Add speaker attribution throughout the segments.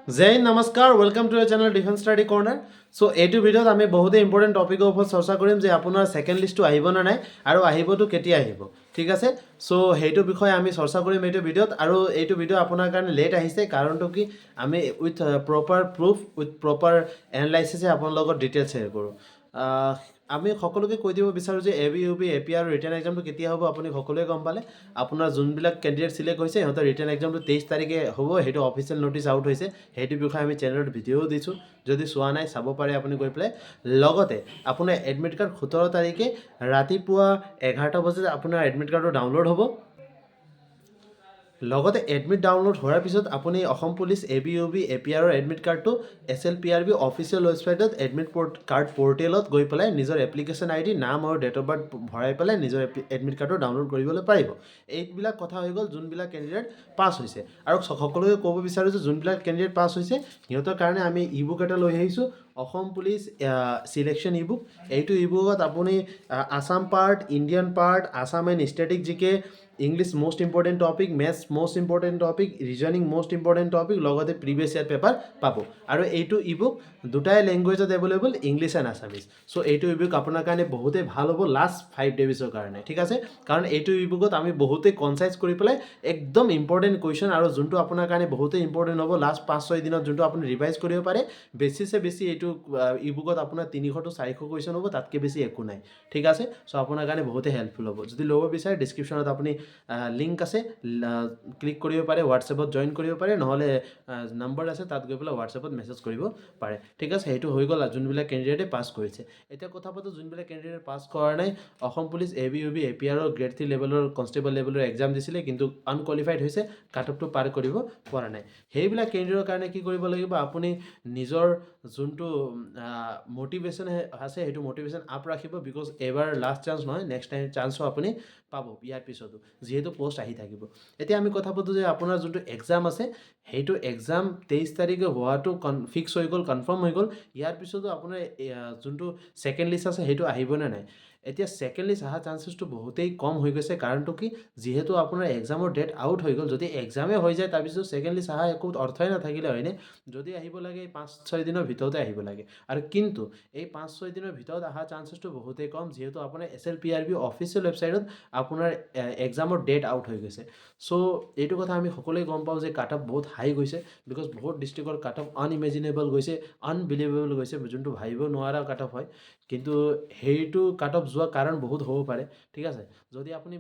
Speaker 1: জয় হিন্দ, নমস্কাৰ, welcome to your channel defence study corner. So' এইটো ভিডিঅ'ত আমি বহুতে ইম্পৰ্টেণ্ট টপিকৰ ওপৰত চৰ্চা কৰিম যে আপোনাৰ ছেকেণ্ড লিষ্টটো আহিব নে নাই আৰু আহিবতো কেতিয়া আহিব, ঠিক আছে। চ' সেইটো বিষয়ে আমি চৰ্চা কৰিম এইটো ভিডিঅ'ত। আৰু এইটো ভিডিঅ' আপোনাৰ কাৰণে লেট আহিছে, কাৰণটো কি আমি with proper proof with proper এনালাইচিছে আপোনাৰ লগত ডিটেইলছ শ্বেয়াৰ কৰোঁ। আমি সকলোকে কৈ দিব বিচাৰোঁ যে এবি ইউ বি এপি আৰু ৰিটেন এক্সামটো কেতিয়া হ'ব আপুনি সকলোৱে গম পালে। আপোনাৰ যোনবিলাক কেণ্ডিডেট চিলেক্ট হৈছে সিহঁতৰ ৰিটেন এক্সামটো 23 তাৰিখে হ'ব, সেইটো অফিচিয়েল ন'টিছ আউট হৈছে। সেইটো বিষয়ে আমি চেনেলত ভিডিঅ'ও দিছোঁ, যদি চোৱা নাই চাব পাৰে আপুনি গৈ পেলাই। লগতে আপোনাৰ এডমিট কাৰ্ড 17 তাৰিখে ৰাতিপুৱা 11টা বজাত আপোনাৰ এডমিট কাৰ্ডটো ডাউনলোড হ'ব। লগতে এডমিট ডাউনলোড হোৱাৰ পিছত আপুনি অসম পুলিচ এবি ইউ বি এপিআৰৰ এডমিট কাৰ্ডটো SLPRB অফিচিয়েল ৱেবছাইটত এডমিট কাৰ্ড পৰ্টেলত গৈ পেলাই নিজৰ এপ্লিকেশ্যন ID, নাম আৰু ডেট অফ বাৰ্থ ভৰাই পেলাই নিজৰ এডমিট কাৰ্ডটো ডাউনলোড কৰিবলৈ পাৰিব। এইবিলাক কথা হৈ গ'ল যোনবিলাক কেণ্ডিডেট পাছ হৈছে। আৰু সকলোকে ক'ব বিচাৰোঁ যে যোনবিলাক কেণ্ডিডেট পাছ হৈছে সিহঁতৰ কাৰণে আমি ই বুক এটা লৈ আহিছোঁ, Assam police selection e book. এইটো ই বুকত আপুনি Assam part, Indian part, Assam and static GK, English most important topic, maths most important topic, reasoning most important topic, লগতে প্ৰিভিয়াছ ইয়াৰ পেপাৰ পাব। আৰু এইটো ই বুক দুটাই লেংগুৱেজত available, English and Assamese. So' এইটো ই বুক আপোনাৰ কাৰণে বহুতেই ভাল হ'ব লাষ্ট 5 ডেজৰ কাৰণে, ঠিক আছে। কাৰণ এইটো ই বুকত আমি বহুতেই কনচাইজ কৰি পেলাই একদম ইম্পৰ্টেণ্ট কুৱেশ্যন, আৰু যোনটো আপোনাৰ কাৰণে বহুতেই ইম্পৰ্টেণ্ট হ'ব লাষ্ট 5-6 দিনত, যোনটো আপুনি ৰিভাইজ কৰিব পাৰে। বেছিছে বেছি এইটো ই বুকত আপোনাৰ 300 to 400 কুৱেশ্যন হ'ব, তাতকৈ বেছি একো নাই, ঠিক আছে। চ' আপোনাৰ কাৰণে বহুতেই হেল্পফুল হ'ব। যদি ল'ব বিচাৰে ডিছক্ৰিপশ্যনত আপুনি লিংক আছে, ক্লিক কৰিব পাৰে, হোৱাটছএপত জইন কৰিব পাৰে, নহ'লে নম্বৰ আছে তাত গৈ পেলাই হোৱাটছএপত মেছেজ কৰিব পাৰে, ঠিক আছে। সেইটো হৈ গ'ল যোনবিলাক কেণ্ডিডেটে পাছ কৰিছে। এতিয়া কথা পাতোঁ যোনবিলাক কেণ্ডিডেট পাছ কৰা নাই। অসম পুলিচ এবি ইউ বি এপিআৰৰ গ্ৰেড 3 লেভেলৰ কনষ্টেবল লেভেলৰ এক্সাম দিছিলে, কিন্তু আনকুৱালিফাইড হৈছে, কাট অফটো পাৰ কৰিব পৰা নাই। সেইবিলাক কেণ্ডিডেটৰ কাৰণে কি কৰিব লাগিব, আপুনি নিজৰ যোনটো মটিভেশ্যন আছে সেইটো মটিভেশ্যন আপ ৰাখিব। বিকজ এবাৰ লাষ্ট চান্স নহয়, নেক্সট টাইম চান্সো আপুনি পাব ইয়াৰ পিছতো, যিহেতু পোষ্ট আহি থাকিব। এতিয়া আমি কথা পাতোঁ যে আপোনাৰ যোনটো এক্সাম আছে সেইটো এক্সাম 23 তাৰিখে হোৱাটো ফিক্স হৈ গ'ল, কনফাৰ্ম হৈ গ'ল। ইয়াৰ পিছতো আপোনাৰ যোনটো ছেকেণ্ড লিষ্ট আছে সেইটো আহিবনে নাই। এতিয়া ছেকেণ্ড লিষ্ট অহা চান্সেছটো বহুতেই কম হৈ গৈছে, কাৰণটো কি যিহেতু আপোনাৰ এক্সামৰ ডেট আউট হৈ গ'ল। যদি এক্সামে হৈ যায় তাৰপিছত ছেকেণ্ড লিষ্ট অহা একো অৰ্থই নাথাকিলে হয়নে। যদি আহিব লাগে 5-6 দিনৰ ভিতৰতে আহিব লাগে, আৰু কিন্তু এই 5-6 দিনৰ ভিতৰত অহা চান্সেছটো বহুতেই কম, যিহেতু আপোনাৰ SLPRB অফিচিয়েল ৱেবছাইটত আপোনাৰ এক্সামৰ ডেট আউট হৈ গৈছে। চ' এইটো কথা আমি সকলোৱে গম পাওঁ যে কাট অফ বহুত হাই গৈছে, বিকজ বহুত ডিষ্ট্ৰিক্টৰ কাট অফ আনইমেজিনেবল গৈছে, আনবিলিভেবল গৈছে, যোনটো ভাবিব নোৱাৰা কাট অফ হয়। কিন্তু সেইটো কাট অফ যোৱা কাৰণ বহুত হ'ব পাৰে, ঠিক আছে। যদি আপুনি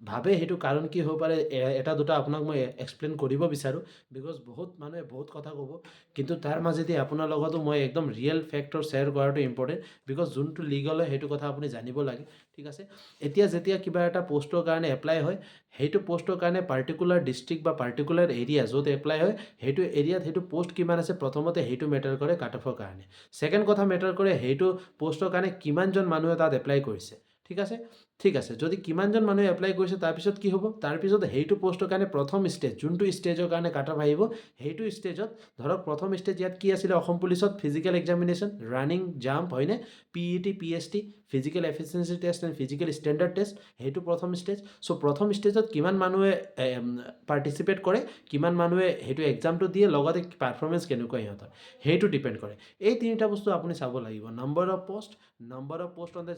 Speaker 1: ভাবে সেইটো কাৰণ কি হ'ব পাৰে, এটা দুটা আপোনাক মই এক্সপ্লেইন কৰিব বিচাৰোঁ। বিকজ বহুত মানুহে বহুত কথা ক'ব, কিন্তু তাৰ মাজেদি আপোনাৰ লগতো মই একদম ৰিয়েল ফেক্টৰ শ্বেয়াৰ কৰাটো ইম্পৰ্টেণ্ট। বিকজ যোনটো লিগল হয় সেইটো কথা আপুনি জানিব লাগে, ঠিক আছে। এতিয়া যেতিয়া কিবা এটা পষ্টৰ কাৰণে এপ্লাই হয়, সেইটো পষ্টৰ কাৰণে পাৰ্টিকুলাৰ ডিষ্ট্ৰিক্ট বা পাৰ্টিকুলাৰ এৰিয়া য'ত এপ্লাই হয় সেইটো এৰিয়াত সেইটো পষ্ট কিমান আছে, প্ৰথমতে সেইটো মেটাৰ কৰে কাট অফৰ কাৰণে। ছেকেণ্ড কথা মেটাৰ কৰে সেইটো পষ্টৰ কাৰণে কিমানজন মানুহে তাত এপ্লাই কৰিছে, ঠিক আছে। ঠিক আছে, যদি কিমানজন মানুহে এপ্লাই কৰিছে তাৰপিছত কি হ'ব, তাৰপিছত সেইটো পষ্টৰ কাৰণে প্ৰথম ষ্টেজ, যোনটো ষ্টেজৰ কাৰণে কাট অফ আহিব সেইটো ষ্টেজত, ধৰক প্ৰথম ষ্টেজ ইয়াত কি আছিলে অসম পুলিচত, ফিজিকেল এক্সামিনেশ্যন, ৰানিং, জাম্প, হয়নে, PET PST, physical efficiency test and physical standard test, সেইটো প্ৰথম ষ্টেজ। চ' প্ৰথম ষ্টেজত কিমান মানুহে পাৰ্টিচিপেট কৰে, কিমান মানুহে সেইটো এক্সামটো দিয়ে, লগতে পাৰফৰ্মেঞ্চ কেনেকুৱা সিহঁতৰ, সেইটো ডিপেণ্ড কৰে। এই তিনিটা বস্তু আপুনি চাব লাগিব, number of post on the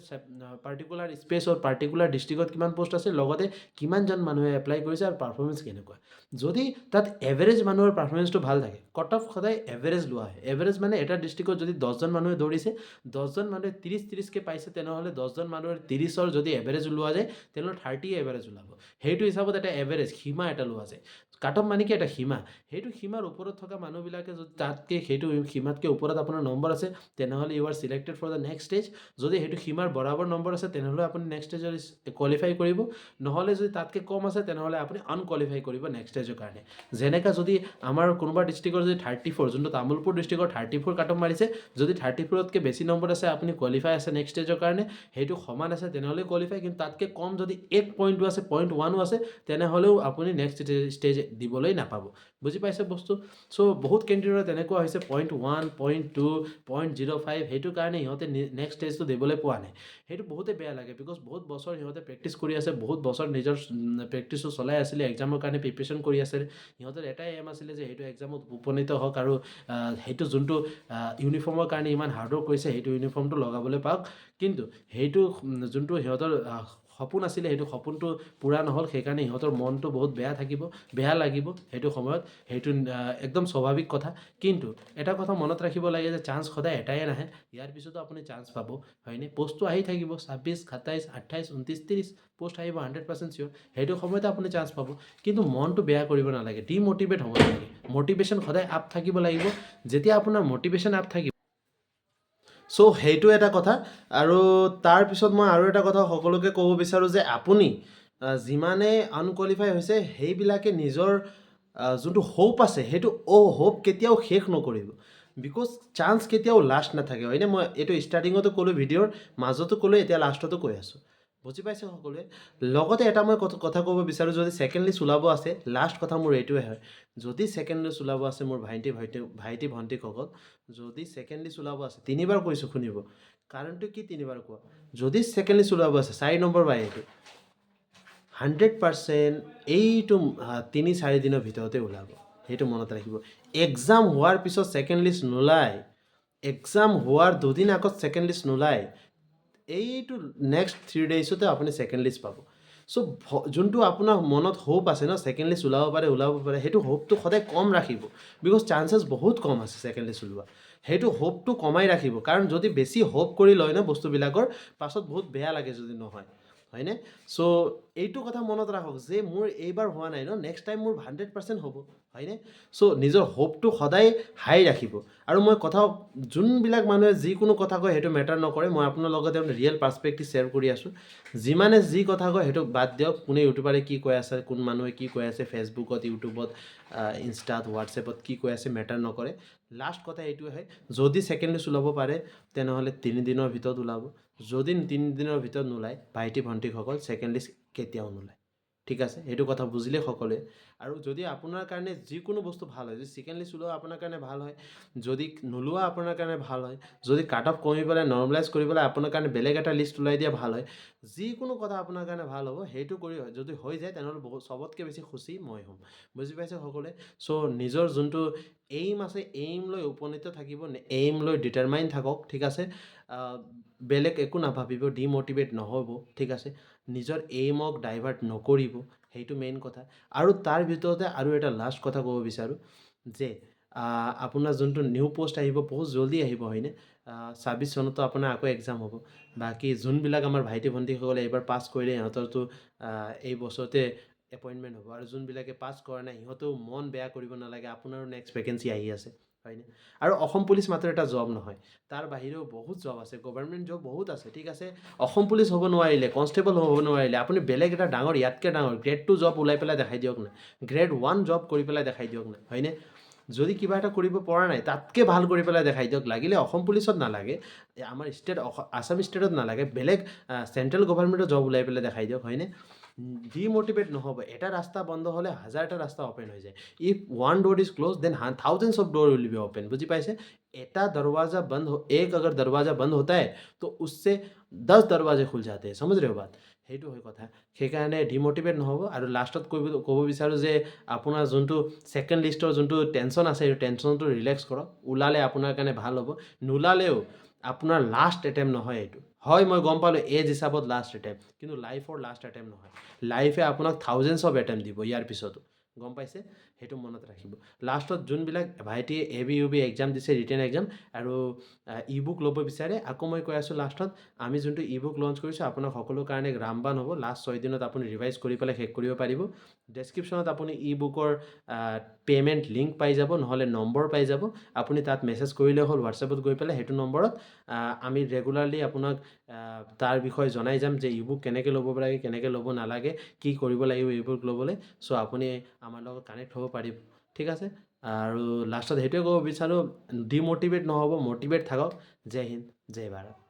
Speaker 1: particular space or particular ডিষ্ট্ৰিক্টত কিমান পোষ্ট আছে, লগতে কিমানজন মানুহে এপ্লাই কৰিছে আৰু পাৰফৰ্মেঞ্চ কেনেকুৱা। যদি তাত এভাৰেজ মানুহৰ পাৰফৰ্মেঞ্চটো ভাল থাকে, কট অফ সদায় এভাৰেজ লোৱা হয়। এভাৰেজ মানে এটা ডিষ্ট্ৰিক্টত যদি 10জন মানুহে দৌৰিছে, 10জন মানুহে 30-30কৈ পাইছে, তেনেহ'লে 10জন মানুহৰ 30ৰ যদি এভাৰেজ ওলোৱা যায় তেনেহ'লে 30 এভাৰেজ ওলাব। সেইটো হিচাপত এটা এভাৰেজ সীমা এটা লোৱা যায়। কাট অফ মানে কি এটা সীমা, সেইটো সীমাৰ ওপৰত থকা মানুহবিলাকে যদি তাতকৈ সেইটো সীমাতকৈ ওপৰত আপোনাৰ নম্বৰ আছে, তেনেহ'লে you are selected for the next stage. যদি সেইটো সীমাৰ বৰাবৰ নম্বৰ আছে তেনেহ'লে আপুনি নেক্সট ষ্টেজত কোৱালিফাই কৰিব, নহ'লে যদি তাতকৈ কম আছে তেনেহ'লে আপুনি আনকোৱালিফাই কৰিব নেক্সট ষ্টেজৰ কাৰণে। যেনেকৈ যদি আমাৰ কোনোবা ডিষ্ট্ৰিক্টৰ যদি 34, যোনটো তামোলপুৰ ডিষ্ট্ৰিক্টৰ 34 কাট অফ মাৰিছে, যদি 34তকৈ বেছি নম্বৰ আছে আপুনি কোৱালিফাই আছে নেক্সট ষ্টেজৰ কাৰণে, সেইটো সমান আছে তেনেহ'লে কোৱালিফাই। কিন্তু তাতকৈ কম যদি 1 পইণ্টো আছে, 0.1ও আছে, তেনেহ'লেও আপুনি নেক্সট ষ্টেজ দিবলৈ নাপাব বুজি পাইছে বস্তু চ' বহুত কেণ্ডিডেটৰ তেনেকুৱা হৈছে 0.1 0.2 0.05 সেইটো কাৰণে সিহঁতে নেক্সট ষ্টেজটো দিবলৈ পোৱা নাই সেইটো বহুতে বেয়া লাগে বিকজ বহুত বছৰ সিহঁতে প্ৰেক্টিছ কৰি আছে বহুত বছৰ নিজৰ প্ৰেক্টিছটো চলাই আছিলে এক্সামৰ কাৰণে প্ৰিপেৰেশ্যন কৰি আছে সিহঁতৰ এটাই এম আছিলে যে সেইটো এক্সামত উপনীত হওক আৰু সেইটো যোনটো ইউনিফৰ্মৰ কাৰণে ইমান হাৰ্ডৱৰ্ক কৰিছে সেইটো ইউনিফৰ্মটো লগাবলৈ পাওক কিন্তু সেইটো যোনটো সিহঁতৰ সপোন আছিলে সেইটো সপোনটো পূৰা নহ'ল সেইকাৰণে সিহঁতৰ মনটো বহুত বেয়া লাগিব সেইটো সময়ত সেইটো একদম স্বাভাৱিক কথা কিন্তু এটা কথা মনত ৰাখিব লাগে যে চান্স সদায় এটাই নাহে ইয়াৰ পিছতো আপুনি চান্স পাব হয়নে পোষ্টটো আহি থাকিব 26 27 28 29 30 পোষ্ট আহিব 100% চিয়'ৰ সেইটো সময়তে আপুনি চান্স পাব কিন্তু মনটো বেয়া কৰিব নালাগে ডিম'টিভেট হ'ব নালাগে মটিভেশ্যন সদায় আপ থাকিব লাগিব যেতিয়া আপোনাৰ মটিভেশ্যন আপ থাকিব চ' সেইটো এটা কথা আৰু তাৰপিছত মই আৰু এটা কথা সকলোকে ক'ব বিচাৰোঁ যে আপুনি যিমানে আনকুৱালিফাই হৈছে সেইবিলাকে নিজৰ যোনটো হোপ আছে সেইটো হোপ কেতিয়াও শেষ নকৰিব বিকজ চান্স কেতিয়াও লাষ্ট নাথাকে হয়নে মই এইটো ষ্টাৰ্টিঙতো ক'লোঁ ভিডিঅ'ৰ মাজতো ক'লোঁ এতিয়া লাষ্টতো কৈ আছোঁ বুজি পাইছে সকলোৱে লগতে এটা মই কথা ক'ব বিচাৰোঁ যদি ছেকেণ্ড লিষ্ট ওলাব আছে লাষ্ট কথা মোৰ এইটোৱে হয় যদি ছেকেণ্ড লিষ্ট ওলাব আছে মোৰ ভাইটি ভণ্টিসকল যদি ছেকেণ্ড লিষ্ট ওলাব আছে 3বাৰ কৈছোঁ শুনিব কাৰণটো কি 3বাৰ কোৱা যদি ছেকেণ্ড লিষ্ট ওলাব আছে 4 নম্বৰ বাই এইটো 100% এইটো 3-4 দিনৰ ভিতৰতে ওলাব সেইটো মনত ৰাখিব এক্সাম হোৱাৰ পিছত ছেকেণ্ড লিষ্ট নোলায় এক্সাম হোৱাৰ দুদিন আগত ছেকেণ্ড লিষ্ট নোলায় এইটো নেক্সট 3 ডেইজতে আপুনি ছেকেণ্ড লিষ্ট পাব চ' যোনটো আপোনাৰ মনত হোপ আছে ন ছেকেণ্ড লিষ্ট ওলাব পাৰে সেইটো হোপটো সদায় কম ৰাখিব বিকজ চান্সেছ বহুত কম আছে ছেকেণ্ড লিষ্ট ওলোৱা সেইটো হোপটো কমাই ৰাখিব কাৰণ যদি বেছি হোপ কৰি লয় ন বস্তুবিলাকৰ পাছত বহুত বেয়া লাগে যদি নহয় হয়নে চ' এইটো কথা মনত ৰাখক যে মোৰ এইবাৰ হোৱা নাই ন নেক্সট টাইম মোৰ 100% হ'ব হয়নে চ' নিজৰ হোপটো সদায় হাই ৰাখিব আৰু মই কথা যোনবিলাক মানুহে যিকোনো কথা কয় সেইটো মেটাৰ নকৰে মই আপোনাৰ লগতে ৰিয়েল পাৰ্চপেক্টিভ শ্বেয়াৰ কৰি আছোঁ যিমানে যি কথা কয় সেইটো বাদ দিয়ক কোনে ইউটিউবাৰে কি কৈ আছে কোন মানুহে কি কৈ আছে ফেচবুকত ইউটিউবত ইনষ্টাত হোৱাটছএপত কি কৈ আছে মেটাৰ নকৰে লাষ্ট কথা এইটোৱে হয় যদি ছেকেণ্ড লিষ্ট ওলাব পাৰে তেনেহ'লে 3 দিনৰ ভিতৰত ওলাব যদি 3 দিনৰ ভিতৰত নোলায় ভাইটি ভণ্টিসকল ছেকেণ্ড লিষ্ট কেতিয়াও নোলায় ঠিক আছে সেইটো কথা বুজিলে সকলোৱে আৰু যদি আপোনাৰ কাৰণে যিকোনো বস্তু ভাল হয় যদি ছেকেণ্ড লিষ্ট ওলোৱা আপোনাৰ কাৰণে ভাল হয় যদি নোলোৱা আপোনাৰ কাৰণে ভাল হয় যদি কাট অফ কমি পেলাই নৰ্মেলাইজ কৰি পেলাই আপোনাৰ কাৰণে বেলেগ এটা লিষ্ট ওলাই দিয়া ভাল হয় যিকোনো কথা আপোনাৰ কাৰণে ভাল হ'ব সেইটো কৰি যদি হৈ যায় তেনেহ'লে বহুত চবতকৈ বেছি খুচি মই হ'ম বুজি পাইছে সকলোৱে চ' নিজৰ যোনটো এইম আছে এইম লৈ উপনীত থাকিব এইম লৈ ডিটাৰমাইন থাকক ঠিক আছে বেলেগ একো নাভাবিব ডিম'টিভেট নহ'ব ঠিক আছে নিজৰ এইমক ডাইভাৰ্ট নকৰিব সেইটো মেইন কথা আৰু তাৰ ভিতৰতে আৰু এটা লাষ্ট কথা ক'ব বিচাৰোঁ যে আপোনাৰ যোনটো নিউ পষ্ট আহিব বহুত জলদি আহিব হয়নে 26 চনতো আপোনাৰ আকৌ এক্সাম হ'ব বাকী যোনবিলাক আমাৰ ভাইটি ভণ্টিসকলে এইবাৰ পাছ কৰিলে সিহঁতৰতো এই বছৰতে এপইণ্টমেণ্ট হ'ব আৰু যোনবিলাকে পাছ কৰা নাই সিহঁতেও মন বেয়া কৰিব নালাগে আপোনাৰো নেক্সট ভেকেঞ্চি আহি আছে হয়নে আৰু অসম পুলিচ মাত্ৰ এটা জব নহয় তাৰ বাহিৰেও বহুত জব আছে গভৰ্ণমেণ্ট জব বহুত আছে ঠিক আছে অসম পুলিচ হ'ব নোৱাৰিলে কনষ্টেবল হ'ব নোৱাৰিলে আপুনি বেলেগ এটা ডাঙৰ ইয়াতকৈ ডাঙৰ গ্ৰেড 2 জব ওলাই পেলাই দেখাই দিয়ক না গ্ৰেড 1 জব কৰি পেলাই দেখাই দিয়ক না হয়নে যদি কিবা এটা কৰিব পৰা নাই তাতকৈ ভাল কৰি পেলাই দেখাই দিয়ক লাগিলে অসম পুলিচত নালাগে আমাৰ আছাম ষ্টেটত নালাগে বেলেগ চেণ্ট্ৰেল গভৰ্ণমেণ্টৰ জব ওলাই পেলাই দেখাই দিয়ক হয়নে ডিম'টিভেট নহ'ব এটা ৰাস্তা বন্ধ হ'লে 1000টা ৰাস্তা অ'পেন হৈ যায় if one door is close then thousands of door will be open বুজি পাইছে এটা दरवाजा बंद हो एक अगर दरवाजा बंद होता है तो उससे 10 दरवाजे खुल जाते हैं समझ रहे हो बात সেইটো হয় কথা সেইকাৰণে ডিম'টিভেট নহ'ব আৰু লাষ্টত ক'ব বিচাৰোঁ যে আপোনাৰ যোনটো ছেকেণ্ড লিষ্টৰ যোনটো টেনশ্যন আছে সেইটো টেনশ্যনটো ৰিলেক্স কৰক ওলালে আপোনাৰ কাৰণে ভাল হ'ব নোলালেও আপোনাৰ লাষ্ট এটেম্প নহয় এইটো হয় মই গম পালোঁ এজ হিচাপত লাষ্ট এটেম্প কিন্তু লাইফৰ লাষ্ট এটেম্প নহয় লাইফে আপোনাক থাউজেণ্ডছ অফ এটেম্প দিব ইয়াৰ পিছতো গম পাইছে সেইটো মনত ৰাখিব লাষ্টত যোনবিলাক ভাইটিয়ে ABUB এক্সাম দিছে ৰিটেন এক্সাম আৰু ই বুক ল'ব বিচাৰে আকৌ মই কৈ আছোঁ লাষ্টত আমি যোনটো ই বুক লঞ্চ কৰিছোঁ আপোনাৰ সকলো কাৰণে ৰামবান হ'ব লাষ্ট 6 দিনত আপুনি ৰিভাইজ কৰি পেলাই শেষ কৰিব পাৰিব ডেছক্ৰিপশ্যনত আপুনি ই বুকৰ পে'মেণ্ট লিংক পাই যাব নহ'লে নম্বৰ পাই যাব আপুনি তাত মেছেজ কৰিলে হ'ল হোৱাটছএপত গৈ পেলাই সেইটো নম্বৰত আমি ৰেগুলাৰলি আপোনাক তাৰ বিষয়ে জনাই যাম যে ই বুক কেনেকৈ ল'ব লাগে কেনেকৈ ল'ব নালাগে কি কৰিব লাগিব ই বুক ল'বলৈ চ' আপুনি আমাৰ লগত কানেক্ট হ'ব পাৰিব ঠিক আছে আৰু লাষ্টত সেইটোৱে ক'ব বিচাৰোঁ ডিম'টিভেট নহ'ব মটিভেট থাকক জয় হিন্দ জয় ভাৰত